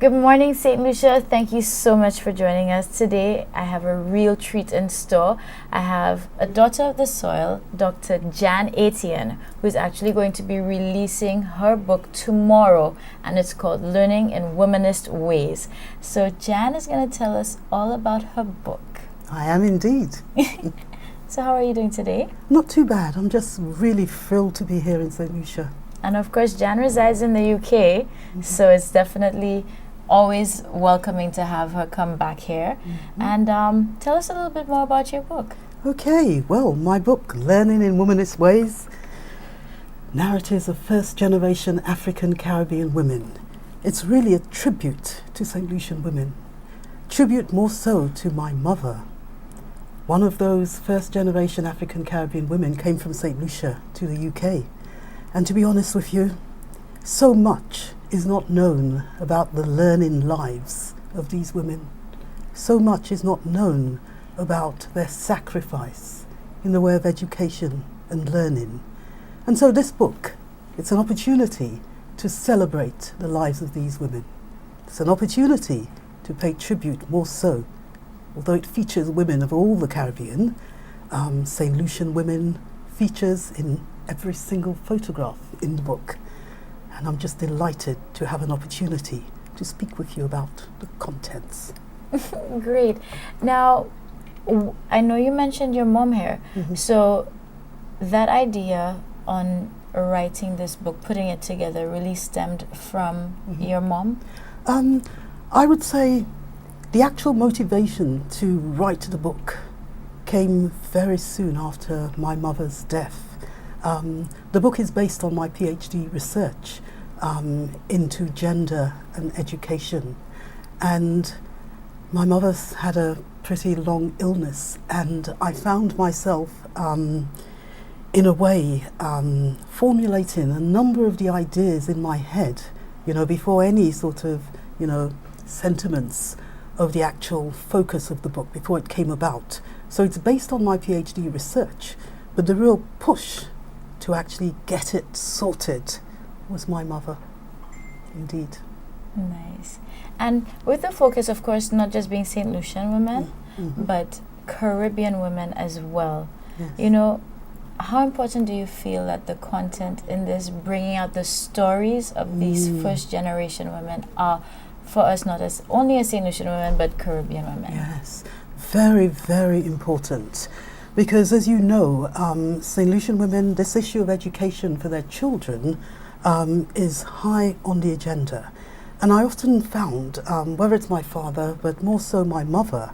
Good morning, St. Lucia. Thank you so much for joining us today. I have a real treat in store. I have a daughter of the soil, Dr. Jan Etienne, who's actually going to be releasing her book tomorrow, and it's called Learning in Womanist Ways. So Jan is going to tell us all about her book. I am indeed. So how are you doing today? Not too bad. I'm just really thrilled to be here in St. Lucia. And of course, Jan resides in the UK, so it's definitely always welcoming to have her come back here. And tell us a little bit more about your book. Okay, well, my book, Learning in Womanist Ways, Narratives of First Generation African Caribbean Women. It's really a tribute to St. Lucian women. Tribute more so to my mother. One of those first generation African Caribbean women came from St. Lucia to the UK. And to be honest with you, so much is not known about the learning lives of these women. So much is not known about their sacrifice in the way of education and learning. And so this book, it's an opportunity to celebrate the lives of these women. It's an opportunity to pay tribute more so, although it features women of all the Caribbean. St. Lucian women features in every single photograph in the book. And I'm just delighted to have an opportunity to speak with you about the contents. Great. Now, I know you mentioned your mom here. So that idea on writing this book, putting it together, really stemmed from your mom? I would say the actual motivation to write the book came very soon after my mother's death. The book is based on my PhD research into gender and education. And my mother's had a pretty long illness, and I found myself, in a way, formulating a number of the ideas in my head, before any sort of, sentiments of the actual focus of the book, before it came about. So it's based on my PhD research, but the real push to actually get it sorted was my mother, indeed. Nice. And with the focus, of course, not just being St. Lucian women, but Caribbean women as well. Yes. How important do you feel that the content in this, bringing out the stories of these first generation women, are for us, not as only as St. Lucian women, but Caribbean women? Yes, very, very important. Because as you know, St. Lucian women, this issue of education for their children is high on the agenda. And I often found, whether it's my father, but more so my mother,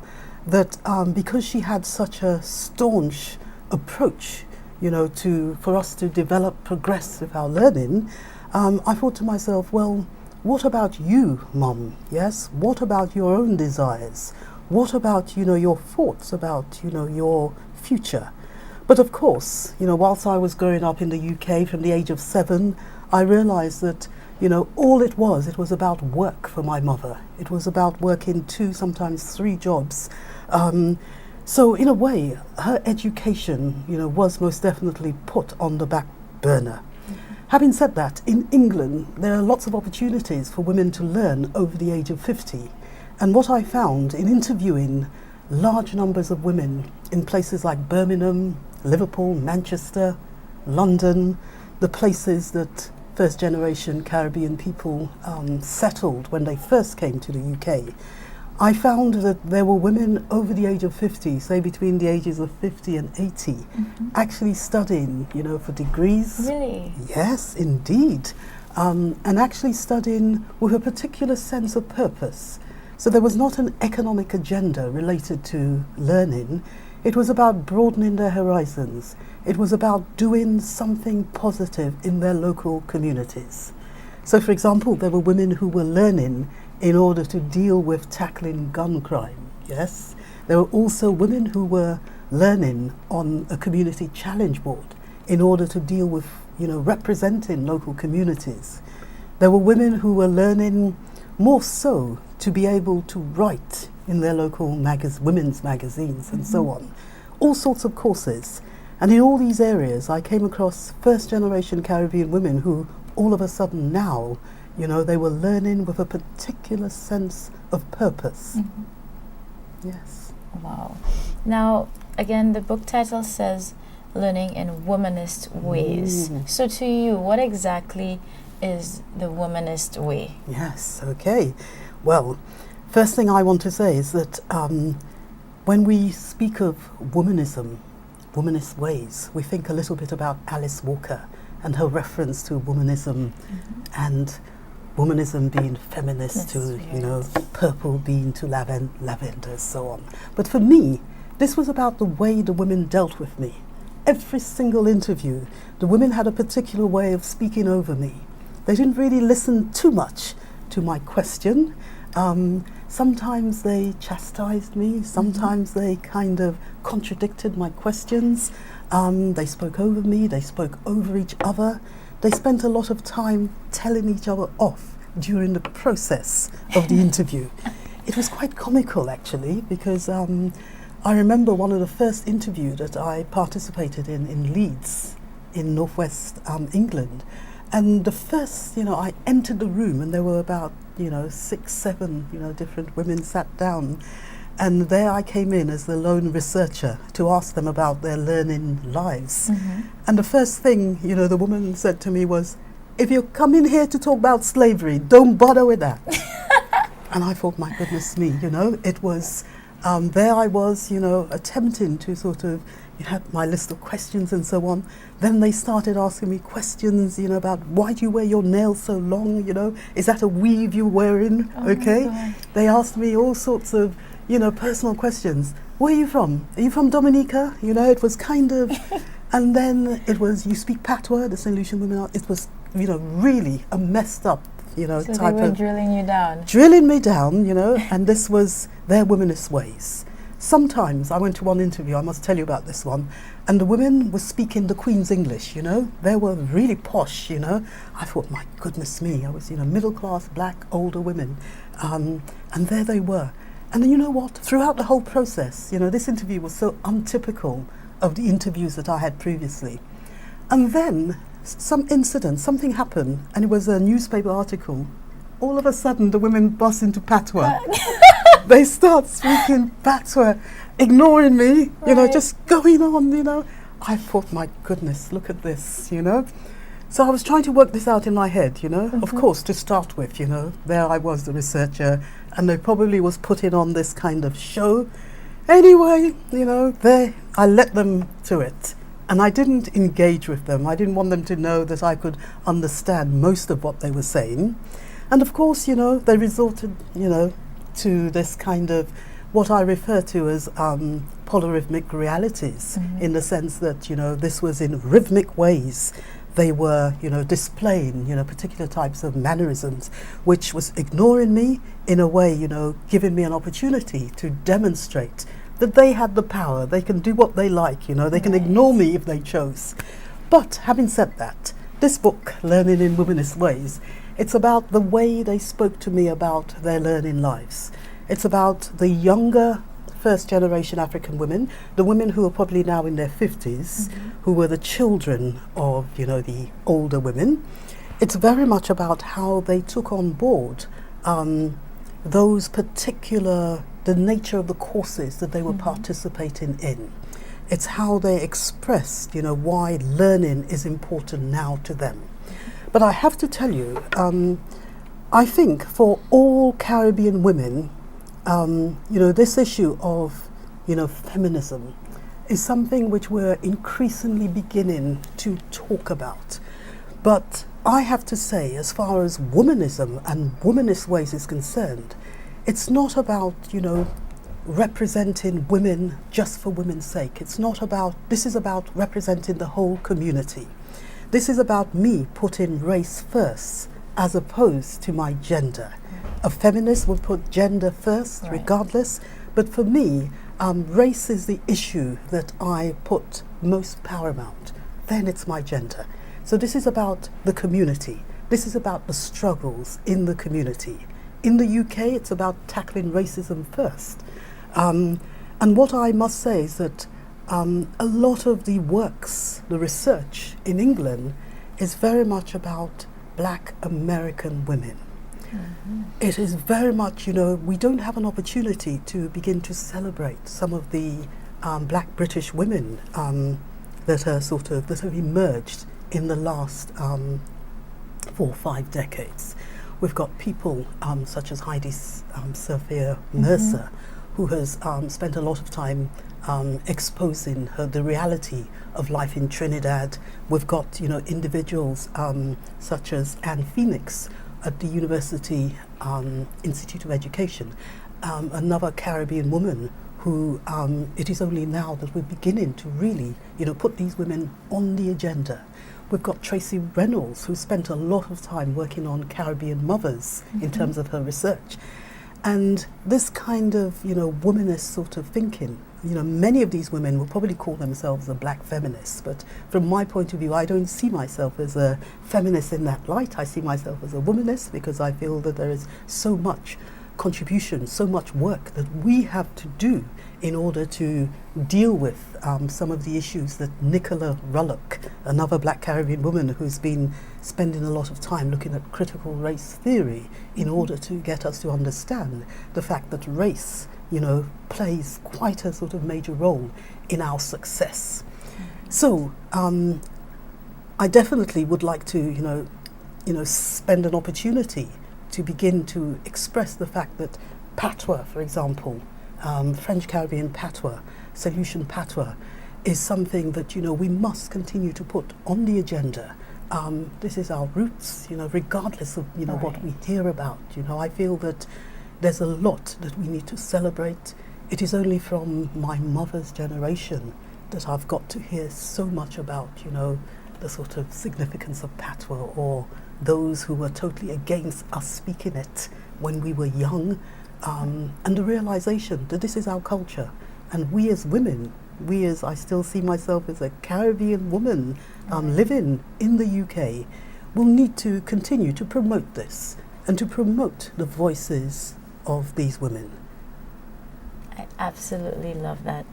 that because she had such a staunch approach, for us to develop, progress with our learning, I thought to myself, well, what about you, Mum? Yes? What about your own desires? What about, your thoughts about, your future? But of course, whilst I was growing up in the UK from the age of 7, I realized that, all it was about work for my mother. It was about working 2, sometimes 3 jobs. So in a way, her education, was most definitely put on the back burner. Having said that, in England, there are lots of opportunities for women to learn over the age of 50. And what I found in interviewing large numbers of women in places like Birmingham, Liverpool, Manchester, London, the places that first generation Caribbean people settled when they first came to the UK, I found that there were women over the age of 50, say between the ages of 50 and 80, actually studying, for degrees. Really? Yes, indeed. And actually studying with a particular sense of purpose. So there was not an economic agenda related to learning. It was about broadening their horizons. It was about doing something positive in their local communities. So for example, there were women who were learning in order to deal with tackling gun crime, yes? There were also women who were learning on a community challenge board in order to deal with, representing local communities. There were women who were learning more so to be able to write in their local women's magazines and so on. All sorts of courses. And in all these areas, I came across first generation Caribbean women who all of a sudden now, You know, they were learning with a particular sense of purpose. Yes. Wow. Now, again, the book title says learning in womanist ways. So to you, what exactly is the womanist way? Yes, okay. Well, first thing I want to say is that when we speak of womanism, womanist ways, we think a little bit about Alice Walker and her reference to womanism and womanism being feminist to, you know, purple being to lavender, so on. But for me, this was about the way the women dealt with me. Every single interview, the women had a particular way of speaking over me. They didn't really listen too much to my question. Sometimes they chastised me, sometimes they kind of contradicted my questions. They spoke over me, they spoke over each other. They spent a lot of time telling each other off during the process of the interview. It was quite comical, actually, because I remember one of the first interviews that I participated in Leeds, in northwest England. And the first, you know, I entered the room and there were about, 6, 7, different women sat down. And there I came in as the lone researcher to ask them about their learning lives. And the first thing, the woman said to me was, if you come in here to talk about slavery, don't bother with that. And I thought, my goodness me, it was, there I was, attempting to sort of, have my list of questions and so on. Then they started asking me questions, about why do you wear your nails so long, is that a weave you're wearing, okay? They asked me all sorts of, personal questions. Where are you from? Are you from Dominica? It was kind of, and then it was, you speak patois, the St. Lucian women are, it was, really a messed up, so type they were of drilling you down. Drilling me down, and this was their womanist ways. Sometimes I went to one interview, I must tell you about this one, and the women were speaking the Queen's English, They were really posh, I thought, my goodness me, I was, middle class, black, older women, and there they were. And then you know what? Throughout the whole process, this interview was so untypical of the interviews that I had previously. And then something happened, and it was a newspaper article. All of a sudden, the women burst into patois. They start speaking patois, ignoring me, just going on, I thought, my goodness, look at this, So I was trying to work this out in my head, Of course, to start with, there I was, the researcher, and they probably was putting on this kind of show. Anyway, there, I let them to it. And I didn't engage with them. I didn't want them to know that I could understand most of what they were saying. And of course, they resorted, to this kind of what I refer to as polyrhythmic realities, in the sense that, this was in rhythmic ways. They were, displaying, particular types of mannerisms, which was ignoring me in a way, giving me an opportunity to demonstrate that they had the power. They can do what they like, they can ignore me if they chose. But having said that, this book, Learning in Womanist Ways, it's about the way they spoke to me about their learning lives. It's about the younger first generation African women, the women who are probably now in their 50s, who were the children of, the older women. It's very much about how they took on board those particular, the nature of the courses that they were participating in. It's how they expressed, why learning is important now to them. But I have to tell you, I think for all Caribbean women, this issue of, feminism is something which we're increasingly beginning to talk about. But I have to say, as far as womanism and womanist ways is concerned, it's not about, representing women just for women's sake. It's not about, this is about representing the whole community. This is about me putting race first as opposed to my gender. A feminist would put gender first, regardless, but for me, race is the issue that I put most paramount. Then it's my gender. So this is about the community. This is about the struggles in the community. In the UK, it's about tackling racism first. And what I must say is that a lot of the works, the research in England is very much about Black American women. It is very much, we don't have an opportunity to begin to celebrate some of the Black British women that have emerged in the last 4 or 5 decades. We've got people such as Heidi Sophia Mercer, who has spent a lot of time exposing the reality of life in Trinidad. We've got individuals such as Anne Phoenix at the University Institute of Education, another Caribbean woman who it is only now that we're beginning to really put these women on the agenda. We've got Tracy Reynolds, who spent a lot of time working on Caribbean mothers in terms of her research. And this kind of, womanist sort of thinking, many of these women will probably call themselves a black feminist, but from my point of view, I don't see myself as a feminist in that light. I see myself as a womanist because I feel that there is so much contribution, so much work that we have to do in order to deal with some of the issues that Nicola Rullock, another Black Caribbean woman who's been spending a lot of time looking at critical race theory in order to get us to understand the fact that race, plays quite a sort of major role in our success. So I definitely would like to, spend an opportunity to begin to express the fact that patois, for example, French Caribbean patois, solution patois, is something that we must continue to put on the agenda. This is our roots, regardless of what we hear about. I feel that there's a lot that we need to celebrate. It is only from my mother's generation that I've got to hear so much about the sort of significance of patois, or those who were totally against us speaking it when we were young. And the realization that this is our culture, and we as women, I still see myself as a Caribbean woman living in the UK, will need to continue to promote this and to promote the voices of these women. I absolutely love that.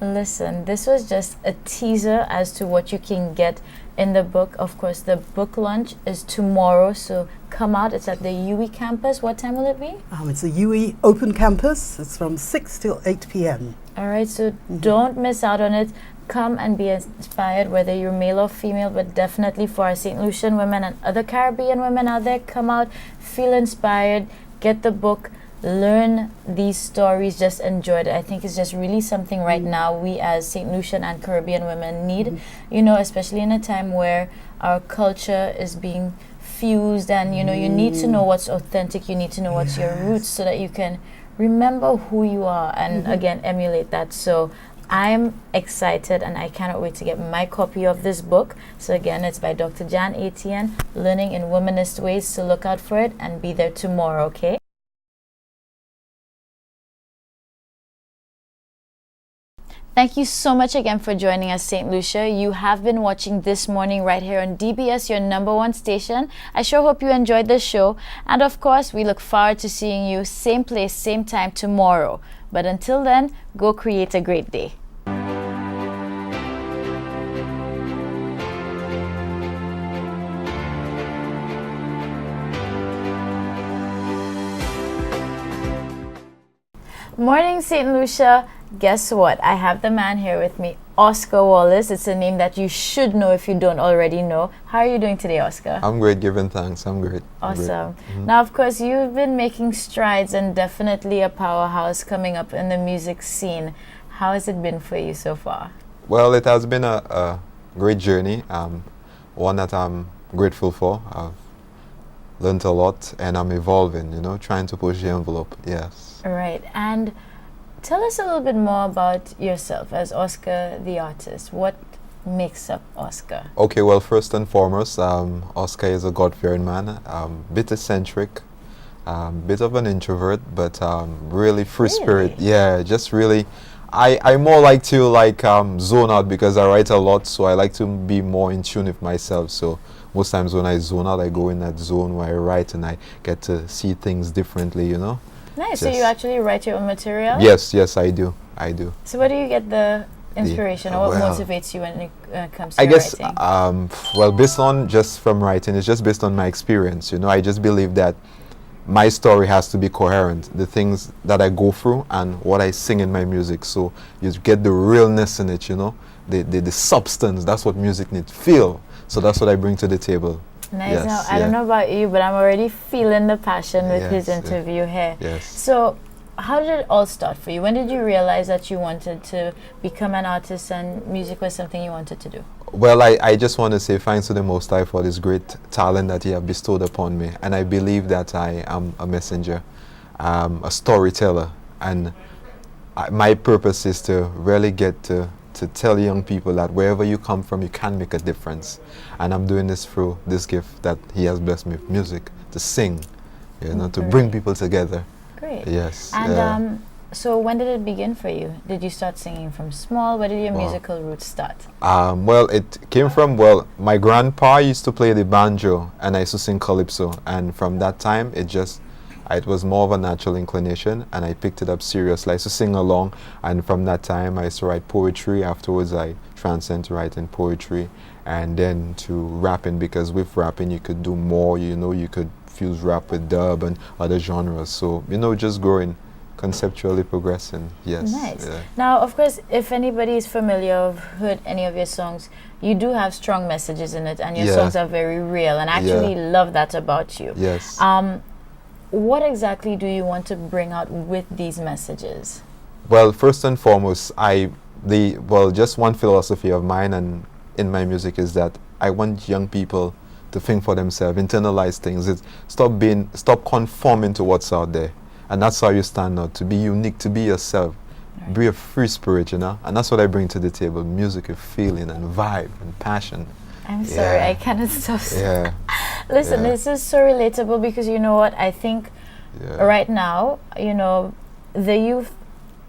Listen, this was just a teaser as to what you can get in the book. Of course, the book launch is tomorrow, so come out. It's at the UE campus. What time will it be? It's a UE open campus. It's from 6 till 8 p.m. All right, so don't miss out on it. Come and be inspired, whether you're male or female, but definitely for our St. Lucian women and other Caribbean women out there, come out, feel inspired, get the book, learn these stories, just enjoy it. I think it's just really something right now we as St. Lucian and Caribbean women need, especially in a time where our culture is being fused, and you need to know what's authentic, you need to know what's your roots, so that you can remember who you are and again emulate that. So I'm excited and I cannot wait to get my copy of this book. So again, it's by Dr. Jan Etienne, Learning in Womanist Ways. So look out for it and be there tomorrow, okay? Thank you so much again for joining us, St. Lucia. You have been watching This Morning right here on DBS, your #1 station. I sure hope you enjoyed this show. And of course, we look forward to seeing you same place, same time tomorrow. But until then, go create a great day. Morning, St. Lucia. Guess what? I have the man here with me, Oscar Wallace. It's a name that you should know if you don't already know. How are you doing today, Oscar? I'm great, giving thanks. I'm great. Awesome. Now, of course, you've been making strides and definitely a powerhouse coming up in the music scene. How has it been for you so far? Well, it has been a great journey, one that I'm grateful for. I've learned a lot and I'm evolving, trying to push the envelope, yes. All right. And tell us a little bit more about yourself as Oscar the artist. What makes up Oscar? Okay, well, first and foremost, Oscar is a God-fearing man, bit eccentric, bit of an introvert, but really free spirit. Yeah, just really, I more like to zone out because I write a lot, so I like to be more in tune with myself. So most times when I zone out, I go in that zone where I write and I get to see things differently, Nice. So you actually write your own material? Yes, I do. So where do you get the inspiration, or what well, motivates you when it comes to I your guess, writing? well, based on just from writing, it's just based on my experience. You know, I just believe that my story has to be coherent. The things that I go through and what I sing in my music. So you get the realness in it, you know, the substance. That's what music needs. Feel. So that's what I bring to the table. Nice. Yes, Now, I don't know about you, but I'm already feeling the passion with his Yes, yeah. interview here. Yes. So, how did it all start for you? When did you realize that you wanted to become an artist and music was something you wanted to do? Well, I just want to say thanks to the Most High for this great talent that He has bestowed upon me. And I believe that I am a messenger, a storyteller. And my purpose is to really get to tell young people that wherever you come from, you can make a difference. And I'm doing this through this gift that He has blessed me with, music, to sing, you know, to bring people together. Great. Yes. And so when did it begin for you? Did you start singing from small? Where did your musical roots start? Well, it came from, well, my grandpa used to play the banjo and I used to sing calypso. And from that time, it was more of a natural inclination and I picked it up seriously. I used to sing along, and from that time I used to write poetry. Afterwards I transcended to writing poetry and then to rapping, because with rapping you could do more, you know, you could fuse rap with dub and other genres. So, you know, just growing, conceptually progressing. Yes. Nice. Yeah. Now, of course, if anybody is familiar or heard any of your songs, you do have strong messages in it, and your songs are very real, and I actually love that about you. Yes. What exactly do you want to bring out with these messages? Well, first and foremost, just one philosophy of mine and in my music is that I want young people to think for themselves, internalize things. Stop conforming to what's out there. And that's how you stand out, to be unique, to be yourself. Right. Be a free spirit, you know? And that's what I bring to the table, music with feeling and vibe and passion. I'm sorry, I cannot stop. Yeah. Listen, this is so relatable, because you know what? I think right now, you know, the youth,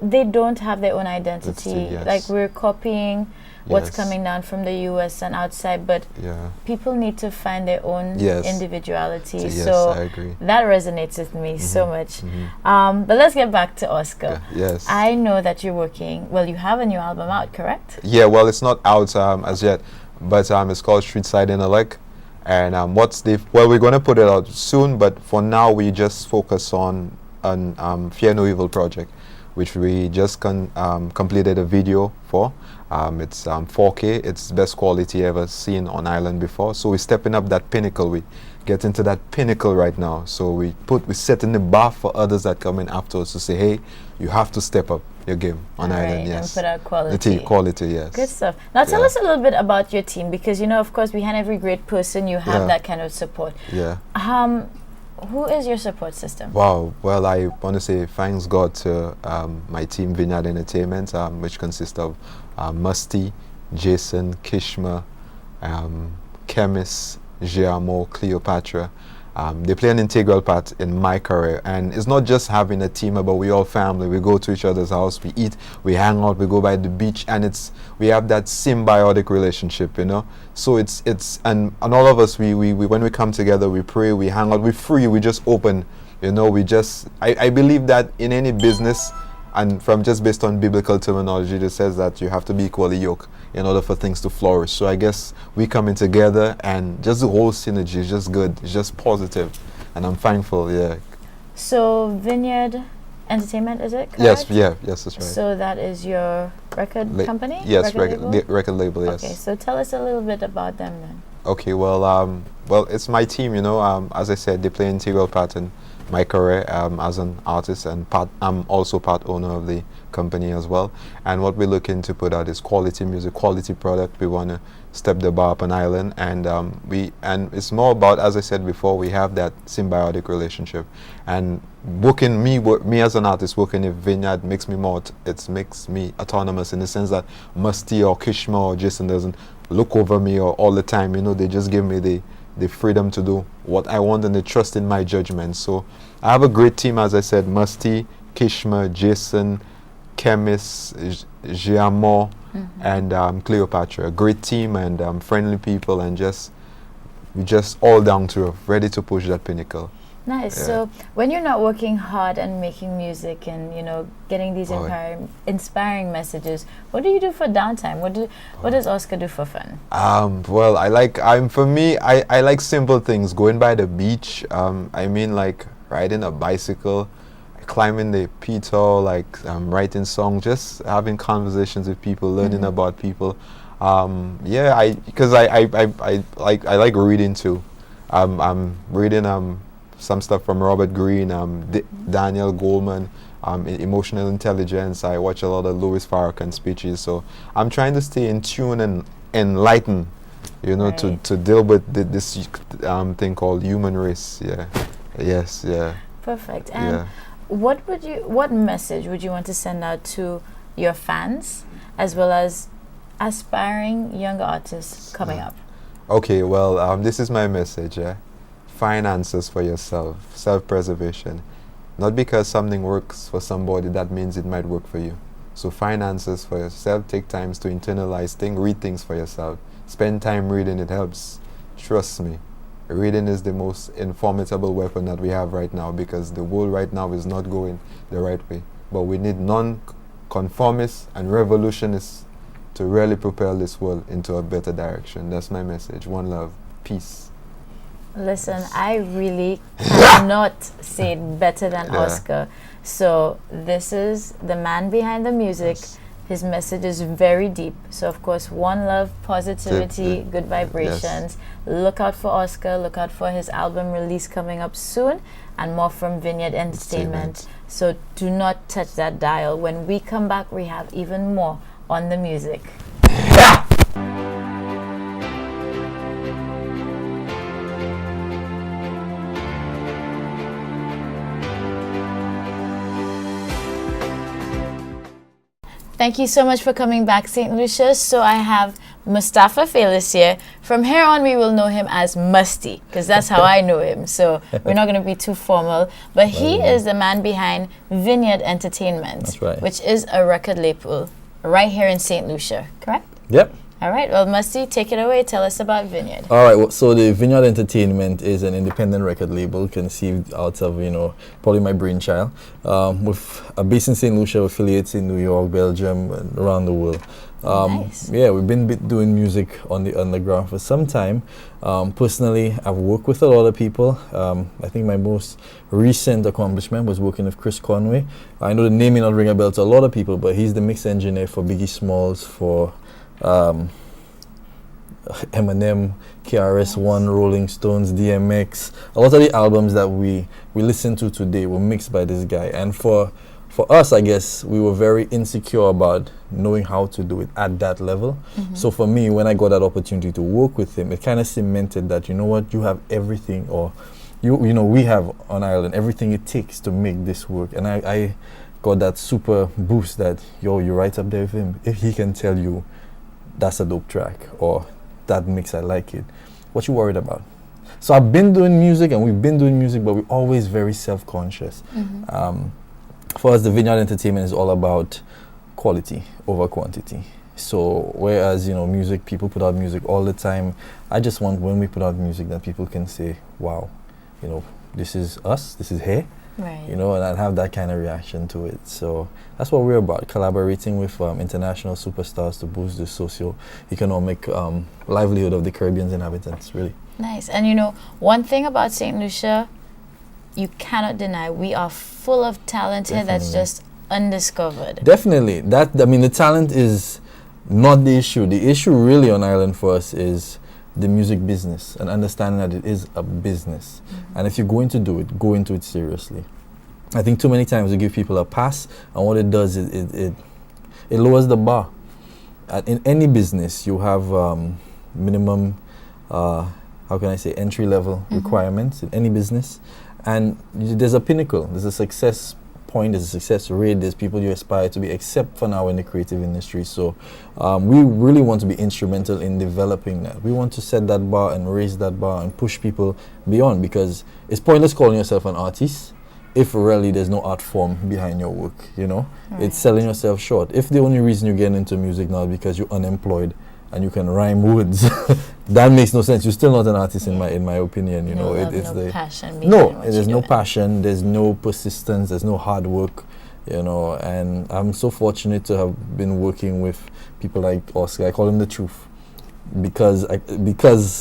they don't have their own identity. Like, we're copying what's coming down from the US and outside, but people need to find their own individuality. Yes, so I agree. that resonates with me so much. But let's get back to Oscar. Yes. I know that you're working, well, you have a new album out, correct? Yeah, well, it's not out as yet, but it's called Street Side in Elec. And we're going to put it out soon, but for now we just focus on Fear No Evil project, which we just completed a video for. It's 4K. It's best quality ever seen on island before. So we're stepping up that pinnacle. We get into that pinnacle right now. So we're setting the bar for others that come in after us to say, hey, you have to step up your game on island. Yes. And put out quality. The team, quality, yes. Good stuff. Now tell us a little bit about your team, because you know, of course, behind every great person, you have that kind of support. Yeah. Who is your support system? Wow. Well, I want to say thanks God to my team, Vineyard Entertainment, which consists of Musty, Jason, Kishma, Chemist, Giamo, Cleopatra. They play an integral part in my career, and it's not just having a team, but we all family. We go to each other's house, we eat, we hang out, we go by the beach, and we have that symbiotic relationship, you know. So and all of us, we when we come together, we pray, we hang out, we're free, we just open, you know. I believe that in any business, and from just based on biblical terminology, it says that you have to be equally yoked in order for things to flourish. So I guess we coming together, and just the whole synergy is just good. It's just positive, and I'm thankful. Yeah. So Vineyard Entertainment, is it correct? Yes, that's right. So that is your record company? Yes, record label. Yes. Okay, so tell us a little bit about them then. Okay, well, it's my team. You know, as I said, they play an integral part in my career as an artist, and I'm also part owner of the company as well. And what we're looking to put out is quality music, quality product. We want to step the bar up an island, and it's more about, as I said before, we have that symbiotic relationship. And working me as an artist, working in Vineyard makes me makes me autonomous in the sense that Musty or Kishma or Jason doesn't look over me or all the time. You know, they just give me the freedom to do what I want, and they trust in my judgment. So I have a great team, as I said, Musty, Kishma, Jason, Chemist, Giamo, and Cleopatra. A great team, and friendly people, and we just all down to earth, ready to push that pinnacle. Nice. Yeah. So when you're not working hard and making music and getting these inspiring messages, what do you do for downtime? What does Oscar do for fun? Well, for me, I like simple things. Going by the beach. I mean, like riding a bicycle, climbing the Petal, like writing songs, just having conversations with people, learning about people. Because I like reading too. I'm reading some stuff from Robert Greene, Daniel Goleman, emotional intelligence. I watch a lot of Louis Farrakhan speeches, so I'm trying to stay in tune and enlighten, Right. to deal with this thing called human race. Yeah, yes, yeah, Perfect. And yeah. what message would you want to send out to your fans as well as aspiring younger artists coming up? Okay, well, this is my message. Find answers for yourself, self-preservation. Not because something works for somebody, that means it might work for you. So find answers for yourself, take times to internalize things, read things for yourself. Spend time reading, it helps. Trust me. Reading is the most formidable weapon that we have right now, because the world right now is not going the right way. But we need non-conformists and revolutionists to really propel this world into a better direction. That's my message. One love. Peace. Listen, I really cannot say it better than Yeah. Oscar. So this is the man behind the music. Yes. His message is very deep. So of course, one love, positivity, Deep. good vibrations. Look out for Oscar. Look out for his album release coming up soon, and more from Vineyard Entertainment. So do not touch that dial. When we come back, we have even more on the music. Thank you so much for coming back, St. Lucia. So I have Mustafa Felis here. From here on, we will know him as Musty, because that's how I know him. So we're not going to be too formal. But he is the man behind Vineyard Entertainment, That's right. which is a record label right here in St. Lucia, correct? Yep. All right. Well, Musty, take it away. Tell us about Vineyard. All right. Well, so the Vineyard Entertainment is an independent record label conceived out of, probably my brainchild, with a base in St. Lucia, affiliates in New York, Belgium, and around the world. Nice. Yeah, we've been doing music on the underground for some time. Personally, I've worked with a lot of people. I think my most recent accomplishment was working with Chris Conway. I know the name may not ring a bell to a lot of people, but he's the mix engineer for Biggie Smalls, for Eminem, KRS-One, Rolling Stones, DMX. A lot of the albums that we listen to today were mixed by this guy. And for us, I guess, we were very insecure about knowing how to do it at that level. So for me, when I got that opportunity to work with him, it kind of cemented that, you know what, you have everything, or we have on Ireland everything it takes to make this work. And I got that super boost that, you're right up there with him. If he can tell you that's a dope track, or that mix, I like it, what you worried about? So I've been doing music, and we've been doing music, but we're always very self-conscious. For us, the Vineyard Entertainment is all about quality over quantity. So whereas, music, people put out music all the time, I just want, when we put out music, that people can say, wow, this is us, this is here. Right. And I'd have that kind of reaction to it. So that's what we're about, collaborating with international superstars to boost the socio-economic livelihood of the Caribbean's inhabitants, really. Nice. And one thing about St. Lucia, you cannot deny, we are full of talent here that's just undiscovered. Definitely. The talent is not the issue. The issue really on Ireland for us is the music business, and understanding that it is a business. And if you're going to do it, go into it seriously. I think too many times we give people a pass, and what it does is it lowers the bar. In any business, you have minimum, entry-level requirements in any business. And there's a pinnacle, there's a success point, there's a success rate, there's people you aspire to be, except for now in the creative industry. So we really want to be instrumental in developing that. We want to set that bar and raise that bar and push people beyond, because it's pointless calling yourself an artist if really there's no art form behind your work, Right. It's selling yourself short. If the only reason you're getting into music now is because you're unemployed and you can rhyme words, that makes no sense. You're still not an artist in my opinion. You know, love, it's no the passion. there's no passion. There's no persistence. There's no hard work. You know, and I'm so fortunate to have been working with people like Oscar. I call him the truth because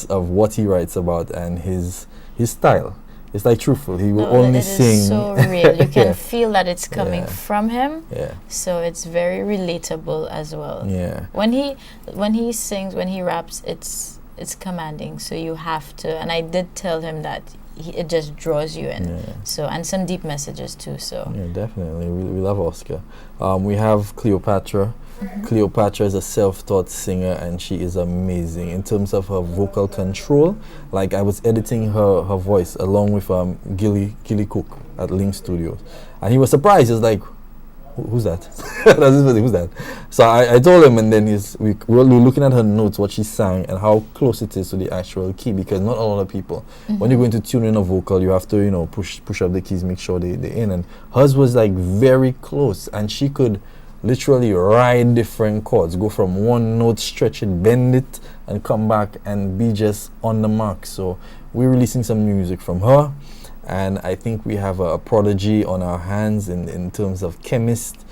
of what he writes about and his style. It's like truthful. He will only sing. It is so real. You can Yeah. feel that it's coming Yeah. from him. Yeah. So it's very relatable as well. Yeah. When he sings, when he raps, it's commanding. So you have to. And I did tell him that it just draws you in. Yeah. So, and some deep messages too. So Yeah, definitely. We love Oscar. We have Cleopatra. Cleopatra is a self-taught singer and she is amazing in terms of her vocal control. Like I was editing her voice along with Gilly Cook at Link Studios, and he was surprised. He was like, "Who's that?" Who's that? So I told him, and then we were looking at her notes, what she sang, and how close it is to the actual key. Because not a lot of people, when you're going to tune in a vocal, you have to push up the keys, make sure they're in. And hers was like very close, and she could literally ride different chords, go from one note, stretch it, bend it, and come back and be just on the mark. So we're releasing some new music from her, and I think we have a prodigy on our hands in terms of Chemist.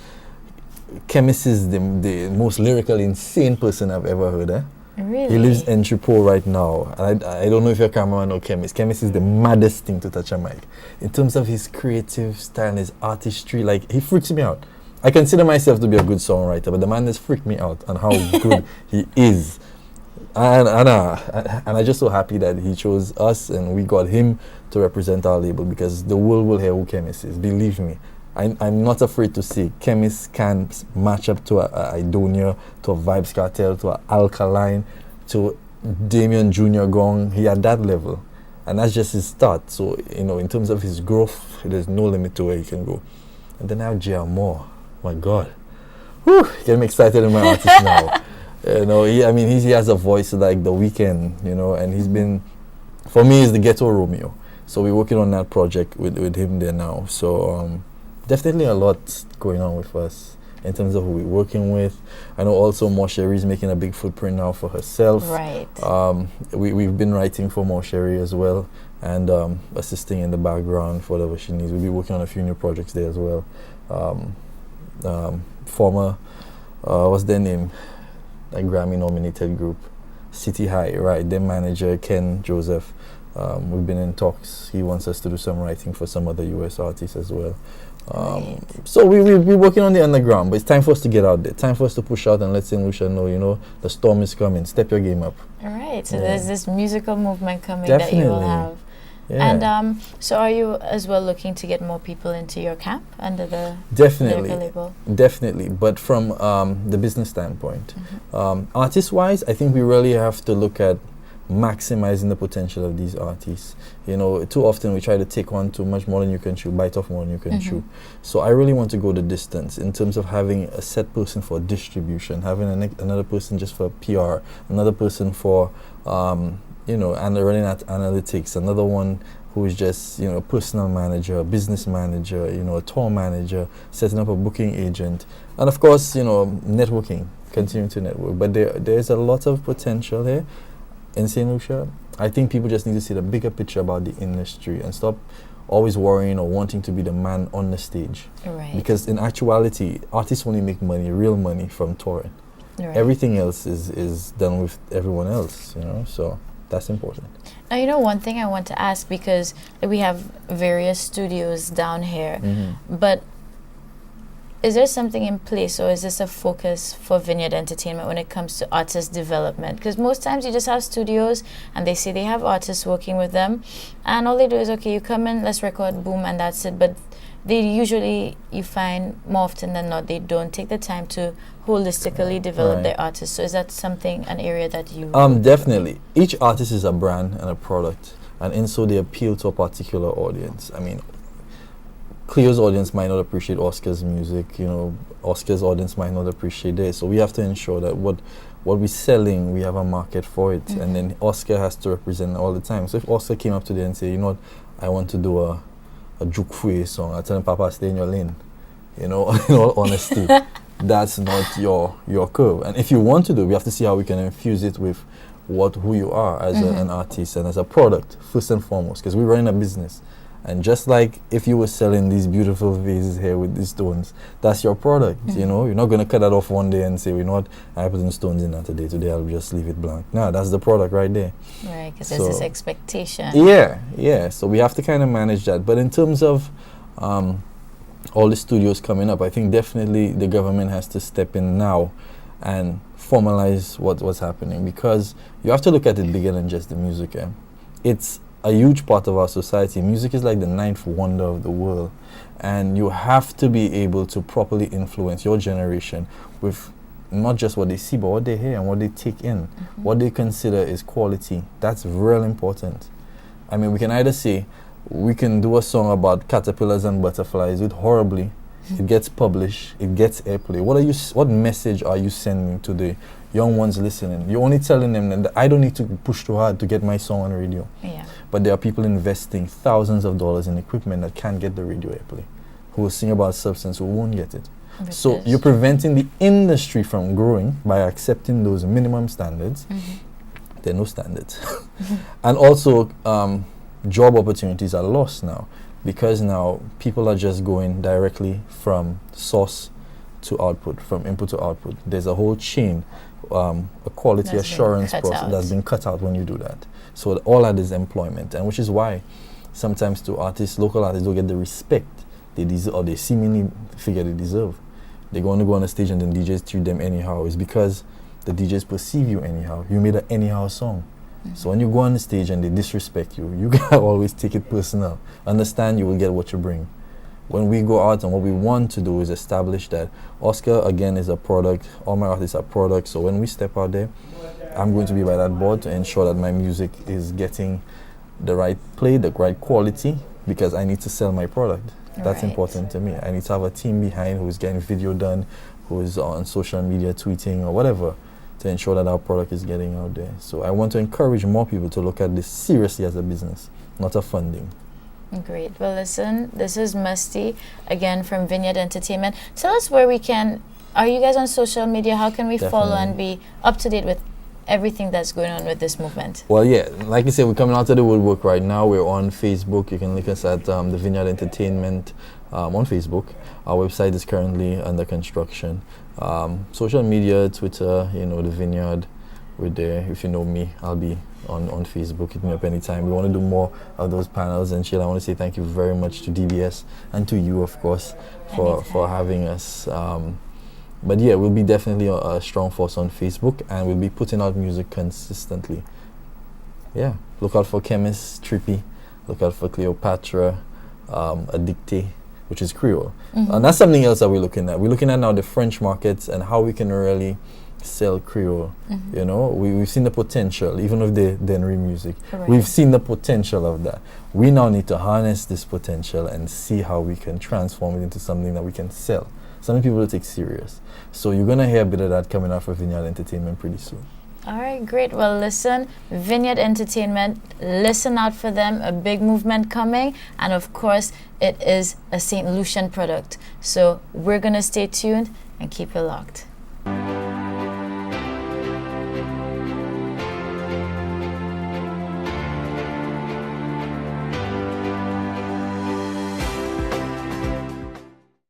Chemist is the most lyrically insane person I've ever heard. really, He lives in Tripoli right now. And I don't know if your cameraman or Chemist. Chemist is the maddest thing to touch a mic. In terms of his creative style, his artistry, like he freaks me out. I consider myself to be a good songwriter, but the man has freaked me out on how good he is. And I'm just so happy that he chose us and we got him to represent our label, because the world will hear who Chemist is. Believe me, I'm not afraid to say Chemist can match up to a Idonia, to a Vibes Cartel, to a Alkaline, to Damien Jr. Gong. He at that level, and that's just his start. So in terms of his growth, there's no limit to where he can go. And then I have J.R. Moore. My God, whew, getting excited in my artist now. He has a voice like The Weeknd, and he's been, for me, he's the ghetto Romeo. So we're working on that project with him there now. So definitely a lot going on with us in terms of who we're working with. I know also Mosheri is making a big footprint now for herself. right. We've been writing for Mosheri as well, and assisting in the background for whatever she needs. We'll be working on a few new projects there as well. Former, what's their name? That Grammy-nominated group, City High, right? Their manager, Ken Joseph. We've been in talks. He wants us to do some writing for some other US artists as well. Right. So we're working on the underground, but it's time for us to get out there. Time for us to push out and let St. Lucia know, the storm is coming. Step your game up. All right. So Yeah. there's this musical movement coming that you will Definitely. have. Yeah. And so are you as well looking to get more people into your camp under the Definitely. lyrical label? Definitely, but from the business standpoint, artist-wise, I think we really have to look at maximizing the potential of these artists. Too often we try to take on too much more than you can chew, bite off more than you can chew. So I really want to go the distance in terms of having a set person for distribution, having another person just for PR, another person for and running at analytics, another one who is just a personal manager, a business manager, a tour manager, setting up a booking agent, and of course networking, continuing to network. But there's a lot of potential here in St. Lucia. I think people just need to see the bigger picture about the industry and stop always worrying or wanting to be the man on the stage. Right. Because in actuality, artists only make money, real money, from touring. Right. Everything else is done with everyone else, so that's important. Now, one thing I want to ask, because we have various studios down here, but is there something in place, or is this a focus for Vineyard Entertainment when it comes to artist development? Because most times you just have studios and they say they have artists working with them, and all they do is, okay, you come in, let's record, boom, and that's it. But they usually, you find more often than not, they don't take the time to holistically develop Right. their artists. So is that an area that you... Definitely. Each artist is a brand and a product, and so they appeal to a particular audience. I mean, Cleo's audience might not appreciate Oscar's music, Oscar's audience might not appreciate theirs. So we have to ensure that what we're selling, we have a market for it, and then Oscar has to represent all the time. So if Oscar came up today and said, I want to do a Juke Fue song, I tell him, Papa, stay in your lane. In all honesty, that's not your curve. And if you want to do, we have to see how we can infuse it with who you are as an artist and as a product, first and foremost, because we're running a business. And just like if you were selling these beautiful vases here with these stones, that's your product, you know. You're not going to cut that off one day and say, you know what, I put some stones in that today I'll just leave it blank. No, that's the product right there. Right, because there's this expectation. Yeah. So we have to kind of manage that. But in terms of all the studios coming up, I think definitely the government has to step in now and formalize what's happening, because you have to look at it bigger than just the music. It's a huge part of our society. Music is like the ninth wonder of the world, and you have to be able to properly influence your generation with not just what they see, but what they hear and what they take in, what they consider is quality. That's real important. I mean, we can either say we can do a song about caterpillars and butterflies, it horribly, it gets published, it gets airplay. What message are you sending to the young ones listening? You're only telling them that I don't need to push too hard to get my song on the radio. Yeah. But there are people investing thousands of dollars in equipment that can't get the radio airplay, who will sing about substance who won't get it. So you're preventing the industry from growing by accepting those minimum standards. There are no standards. And also job opportunities are lost now, because now people are just going directly from source to output, from input to output. There's a whole chain, a quality assurance process that's been cut out when you do that. So all that is employment, and which is why sometimes to artists, local artists, don't get the respect they deserve, or they seemingly figure they deserve. They're going to go on a stage and then DJs treat them anyhow. It's because the DJs perceive you anyhow. You made an anyhow song. So when you go on the stage and they disrespect you, you gotta always take it personal. Understand you will get what you bring. When we go out, and what we want to do is establish that Oscar, again, is a product. All my artists are products. So when we step out there, I'm going to be by that board to ensure that my music is getting the right play, the right quality, because I need to sell my product. That's important to me. I need to have a team behind who's getting video done, who is on social media tweeting or whatever, to ensure that our product is getting out there. So I want to encourage more people to look at this seriously as a business, not a funding. Great. Well, listen, this is Musty, again, from Vineyard Entertainment. Tell us where we can, are you guys on social media? How can we follow and be up to date with everything that's going on with this movement? Well, yeah, like I said, we're coming out of the woodwork right now. We're on Facebook. You can look us at the Vineyard Entertainment on Facebook. Our website is currently under construction. Social media, Twitter, you know, the Vineyard, we're there. If you know me, I'll be on Facebook. Hit me up anytime. We want to do more of those panels and chill. I want to say thank you very much to DBS and to you, of course, for having us. But yeah, we'll be definitely a strong force on Facebook, and we'll be putting out music consistently. Yeah, look out for Chemist, Trippy. Look out for Cleopatra, Addicte, which is Creole. And that's something else that we're looking at. We're looking at now the French markets and how we can really sell Creole. You know, we've seen the potential, even with the Denry music. We've seen the potential of that. We now need to harness this potential and see how we can transform it into something that we can sell. Something people will take serious. So you're going to hear a bit of that coming out for Vineyard Entertainment pretty soon. All right, great. Well, listen, Vineyard Entertainment, listen out for them, a big movement coming. And of course, it is a St. Lucian product. So we're going to stay tuned and keep it locked.